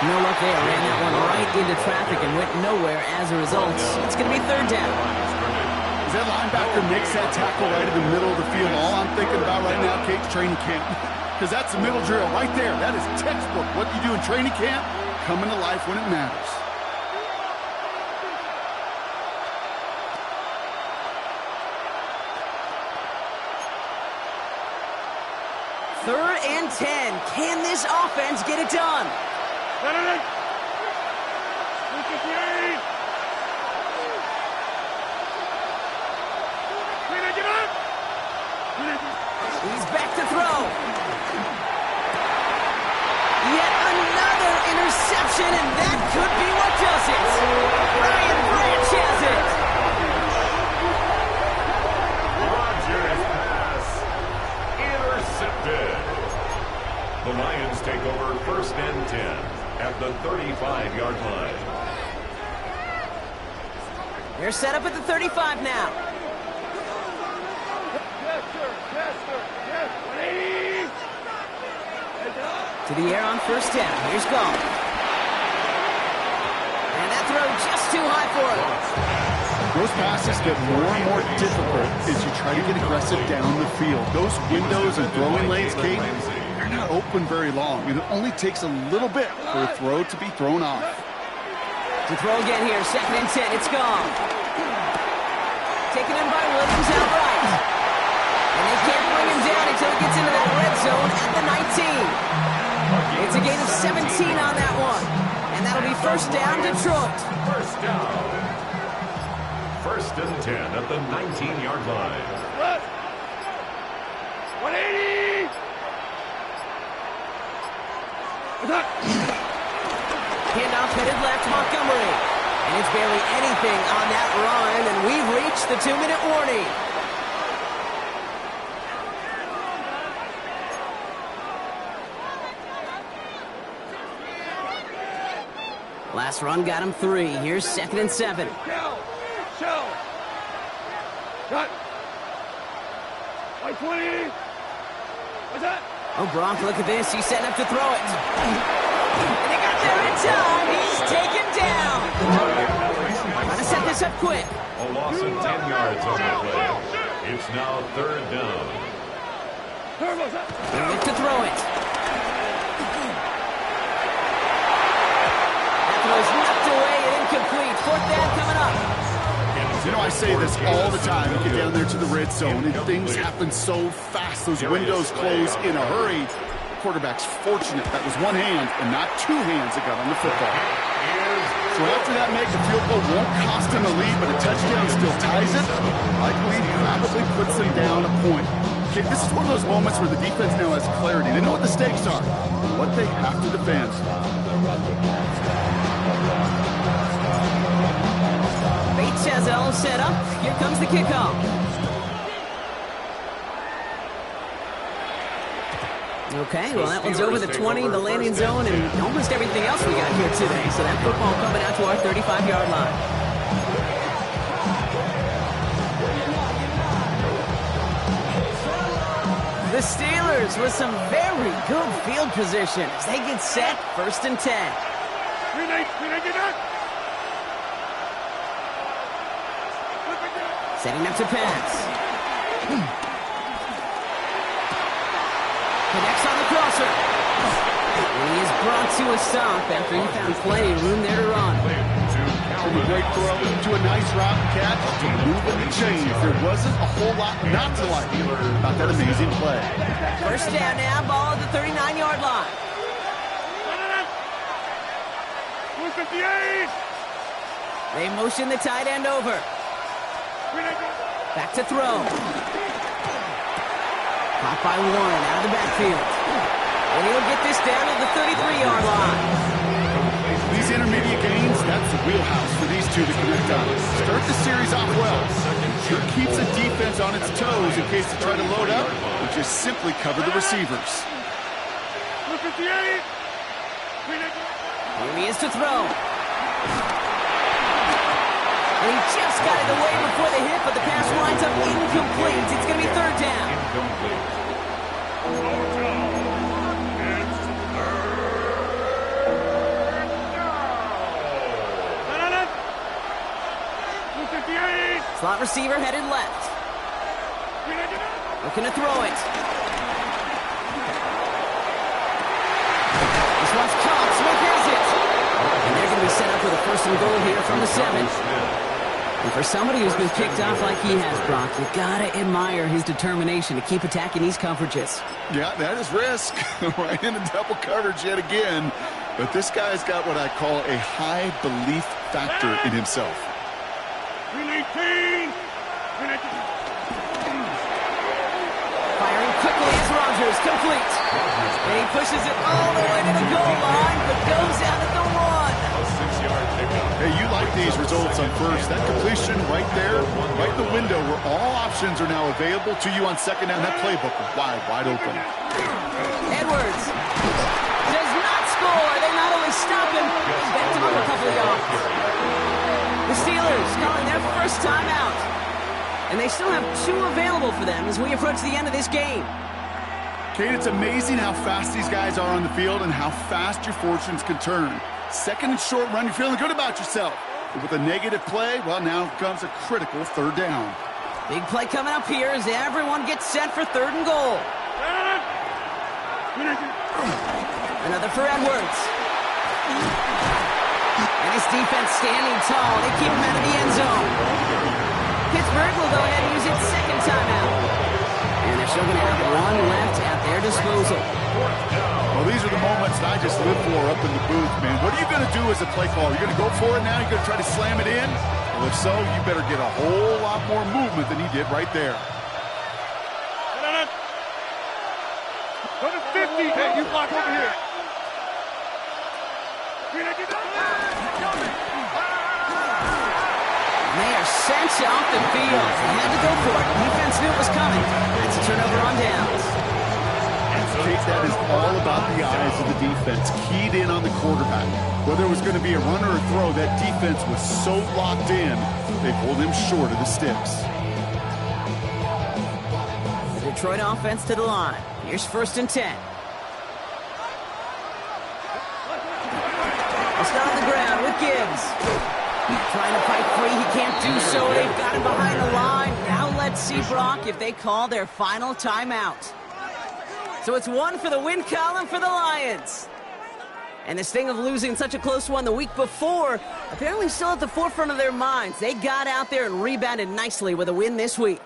No luck there. Ran that one right into traffic and went nowhere as a result. It's going to be 3rd down. As that linebacker makes that tackle right in the middle of the field, all I'm thinking about right now, Kate's training camp. Because that's the middle drill right there. That is textbook. What you do in training camp, coming to life when it matters. 3rd and 10. Can this offense get it done? He's back to throw. Yet another interception, and that could be what does it. Brian Branch has it. Rodgers' pass intercepted. The Lions take over 1st and 10 at the 35-yard line. They're set up at the 35 now. Yes, sir. Yes, sir. Yes. 180. To the air on 1st down. Here's Gall. And that throw just too high for him. Those passes get more and more difficult as you try to get aggressive down the field. Those windows and throwing lanes, Kate, they're not open very long. It only takes a little bit for a throw to be thrown off. To throw again here, 2nd and 10. It's Gall. Taken in by Williams outright. And they can't bring him down until he gets into that red zone at the 19. It's a gain of 17 on that one. And that'll be 1st down, Detroit. 1st down. 1st and 10 at the 19-yard line. 180. Handoff headed left, Montgomery. And it's barely anything on that run, and we've reached the 2-minute warning. Last run got him 3. Here's 2nd and 7. Shell. Cut. 120. What's that? Oh, Gronk, look at this. He's setting up to throw it. And they got there in time. He's taken down. Trying to set this up quick. A loss of 10 yards on the play. It's now 3rd down. They look to throw it. That throw's knocked away and incomplete. 4th down coming up. You know, I say this all the time. You get down there to the red zone, and things happen so fast. Those windows close in a hurry. The quarterback's fortunate that was one hand and not 2 hands that got on the football. So after that make, the field goal won't cost him a lead, but a touchdown still ties it. Likely probably puts them down a point. Okay, this is one of those moments where the defense now has clarity. They know what the stakes are, what they have to defend. Bates has it all set up. Here comes the kickoff. Okay, well, that one's over the 20, the landing zone, and almost everything else we got here today. So that football coming out to our 35-yard line. The Steelers with some very good field position as they get set, 1st and 10. Setting up to pass. Connects on the crosser. And he is brought to a stop after he found plenty of room there to run. From a great throw to a nice route catch to moving the chains. There wasn't a whole lot not to like about that amazing play. 1st down now, ball at the 39-yard line. 158. They motion the tight end over. Back to throw. Caught by Warren out of the backfield. And he'll get this down to the 33-yard line. These intermediate gains, that's the wheelhouse for these two to connect on. Start the series off well. Sure keeps the defense on its toes in case they try to load up, or just simply cover the receivers. 158. Here he is to throw. And he just got it away before the hit, but the pass winds up incomplete. It's going to be 3rd down. Incomplete. Slot receiver headed left. Looking to throw it. This one's caught. Smith has it. And they're going to be set up with a 1st and goal here from the 7. And for somebody who's been picked off like he has, Brock, you gotta admire his determination to keep attacking these coverages. Yeah, that is risk. Right into double coverage yet again. But this guy's got what I call a high belief factor in himself. 319. Firing quickly as Rogers, complete. And he pushes it all the way to the goal line, but goes out at the 1. A 6-yard pickup. Hey, you like these results on first. That completion right there, right in the window where all options are now available to you on second down. That playbook was wide open. Edwards does not score. They not only stop him, they backed him up a couple of yards. The Steelers calling their first time out. And they still have 2 available for them as we approach the end of this game. Kate, it's amazing how fast these guys are on the field and how fast your fortunes can turn. Second and short run, you're feeling good about yourself. But with a negative play, well, now comes a critical third down. Big play coming up here as everyone gets set for 3rd and goal. Another for Edwards. And his defense standing tall. They keep him out of the end zone. Pittsburgh will go ahead and use its second timeout. And they're still going to have 1 left at their disposal. Well, these are the moments that I just live for up in the booth, man. What are you going to do as a play caller? You're going to go for it now? You're going to try to slam it in? Well, if so, you better get a whole lot more movement than he did right there. Go to 50. Hey, you block over here. They are sent off the field. They had to go for it. Defense knew it was coming. It's a turnover on downs. Kate, that is all about the eyes of the defense, keyed in on the quarterback. Whether it was going to be a run or a throw, that defense was so locked in, they pulled him short of the sticks. The Detroit offense to the line. Here's 1st and 10. It's not on the ground with Gibbs. Trying to fight free, he can't do so. They've got him behind the line. Now let's see, Brock, if they call their final timeout. So it's 1 for the win column for the Lions. And this thing of losing such a close one the week before, apparently still at the forefront of their minds. They got out there and rebounded nicely with a win this week.